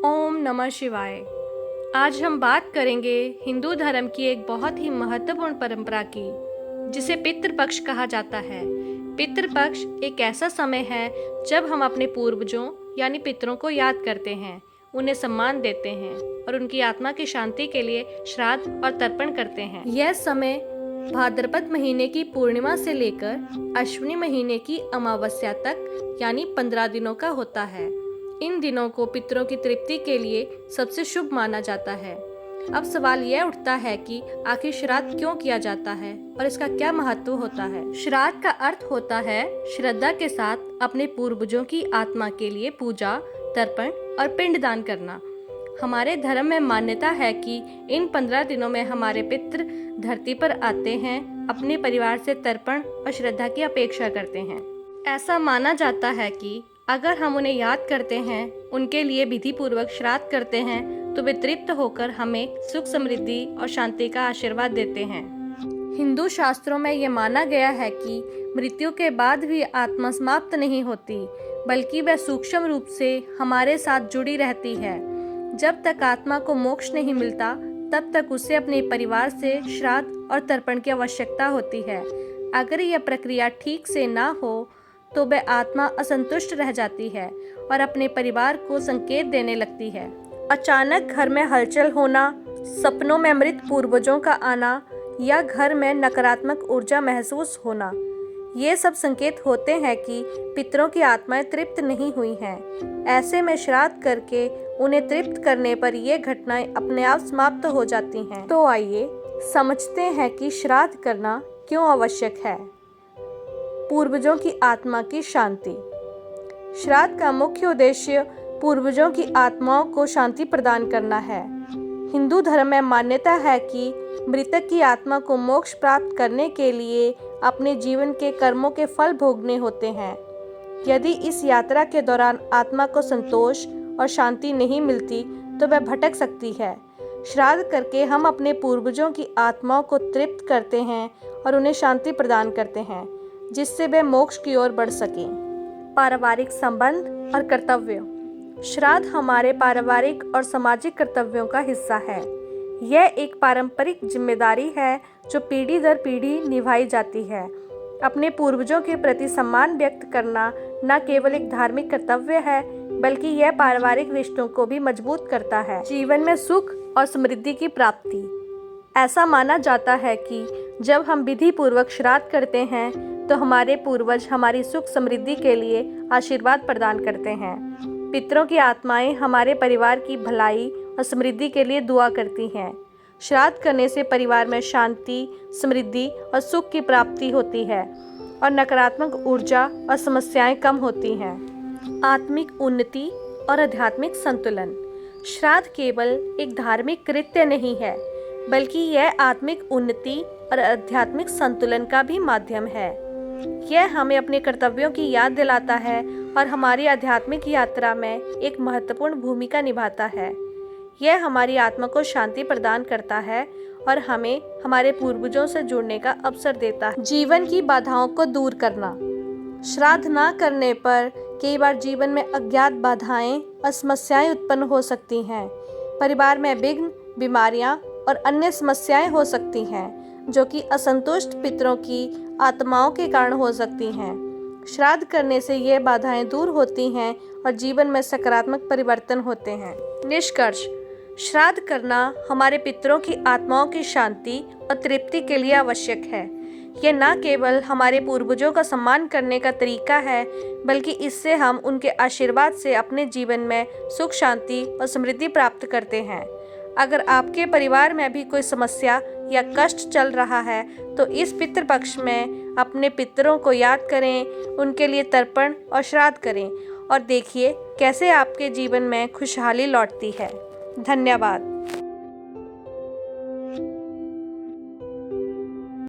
ओम नमः शिवाय। आज हम बात करेंगे हिंदू धर्म की एक बहुत ही महत्वपूर्ण परंपरा की, जिसे पितृपक्ष कहा जाता है। पितृपक्ष एक ऐसा समय है जब हम अपने पूर्वजों यानी पितरों को याद करते हैं, उन्हें सम्मान देते हैं और उनकी आत्मा की शांति के लिए श्राद्ध और तर्पण करते हैं। यह समय भाद्रपद महीने की पूर्णिमा से लेकर अश्विनी महीने की अमावस्या तक यानी 15 दिनों का होता है। इन दिनों को पितरों की तृप्ति के लिए सबसे शुभ माना जाता है। अब सवाल यह उठता है कि आखिर श्राद्ध क्यों किया जाता है और इसका क्या महत्व होता है। श्राद्ध का अर्थ होता है श्रद्धा के साथ अपने पूर्वजों की आत्मा के लिए पूजा, तर्पण और पिंडदान करना। हमारे धर्म में मान्यता है कि इन 15 दिनों में हमारे पितृ धरती पर आते हैं, अपने परिवार से तर्पण और श्रद्धा की अपेक्षा करते हैं। ऐसा माना जाता है कि अगर हम उन्हें याद करते हैं, उनके लिए विधि पूर्वक श्राद्ध करते हैं, तो वे तृप्त होकर हमें सुख, समृद्धि और शांति का आशीर्वाद देते हैं। हिंदू शास्त्रों में यह माना गया है कि मृत्यु के बाद भी आत्मा समाप्त नहीं होती, बल्कि वह सूक्ष्म रूप से हमारे साथ जुड़ी रहती है। जब तक आत्मा को मोक्ष नहीं मिलता, तब तक उसे अपने परिवार से श्राद्ध और तर्पण की आवश्यकता होती है। अगर यह प्रक्रिया ठीक से ना हो तो वह आत्मा असंतुष्ट रह जाती है और अपने परिवार को संकेत देने लगती है। अचानक घर में हलचल होना, सपनों में मृत पूर्वजों का आना या घर में नकारात्मक ऊर्जा महसूस होना, ये सब संकेत होते हैं कि पितरों की आत्माएं तृप्त नहीं हुई हैं। ऐसे में श्राद्ध करके उन्हें तृप्त करने पर ये घटनाएं अपने आप समाप्त हो जाती हैं। तो आइए समझते हैं कि श्राद्ध करना क्यों आवश्यक है। पूर्वजों की आत्मा की शांति। श्राद्ध का मुख्य उद्देश्य पूर्वजों की आत्माओं को शांति प्रदान करना है। हिंदू धर्म में मान्यता है कि मृतक की आत्मा को मोक्ष प्राप्त करने के लिए अपने जीवन के कर्मों के फल भोगने होते हैं। यदि इस यात्रा के दौरान आत्मा को संतोष और शांति नहीं मिलती तो वह भटक सकती है। श्राद्ध करके हम अपने पूर्वजों की आत्माओं को तृप्त करते हैं और उन्हें शांति प्रदान करते हैं, जिससे वे मोक्ष की ओर बढ़ सकें। पारिवारिक संबंध और कर्तव्य। श्राद्ध हमारे पारिवारिक और सामाजिक कर्तव्यों का हिस्सा है। यह एक पारंपरिक जिम्मेदारी है जो पीढ़ी दर पीढ़ी निभाई जाती है। अपने पूर्वजों के प्रति सम्मान व्यक्त करना न केवल एक धार्मिक कर्तव्य है, बल्कि यह पारिवारिक रिश्तों को भी मजबूत करता है। जीवन में सुख और समृद्धि की प्राप्ति। ऐसा माना जाता है कि जब हम विधि पूर्वक श्राद्ध करते हैं तो हमारे पूर्वज हमारी सुख समृद्धि के लिए आशीर्वाद प्रदान करते हैं। पितरों की आत्माएं हमारे परिवार की भलाई और समृद्धि के लिए दुआ करती हैं। श्राद्ध करने से परिवार में शांति, समृद्धि और सुख की प्राप्ति होती है और नकारात्मक ऊर्जा और समस्याएं कम होती हैं। आत्मिक उन्नति और आध्यात्मिक संतुलन। श्राद्ध केवल एक धार्मिक कृत्य नहीं है, बल्कि यह आत्मिक उन्नति और आध्यात्मिक संतुलन का भी माध्यम है। यह हमें अपने कर्तव्यों की याद दिलाता है और हमारी आध्यात्मिक यात्रा में एक महत्वपूर्ण भूमिका निभाता है। यह हमारी आत्मा को शांति प्रदान करता है और हमें हमारे पूर्वजों से जुड़ने का अवसर देता है। जीवन की बाधाओं को दूर करना। श्राद्ध न करने पर कई बार जीवन में अज्ञात बाधाएं और समस्याएं उत्पन्न हो सकती हैं। परिवार में विघ्न, बीमारियां और अन्य समस्याएं हो सकती हैं, जो कि असंतुष्ट पितरों की आत्माओं के कारण हो सकती हैं। श्राद्ध करने से ये बाधाएं दूर होती हैं और जीवन में सकारात्मक परिवर्तन होते हैं। निष्कर्ष, श्राद्ध करना हमारे पितरों की आत्माओं की शांति और तृप्ति के लिए आवश्यक है। यह न केवल हमारे पूर्वजों का सम्मान करने का तरीका है, बल्कि इससे हम उनके आशीर्वाद से अपने जीवन में सुख, शांति और समृद्धि प्राप्त करते हैं। अगर आपके परिवार में भी कोई समस्या या कष्ट चल रहा है तो इस पितृपक्ष में अपने पितरों को याद करें, उनके लिए तर्पण और श्राद्ध करें और देखिए कैसे आपके जीवन में खुशहाली लौटती है। धन्यवाद।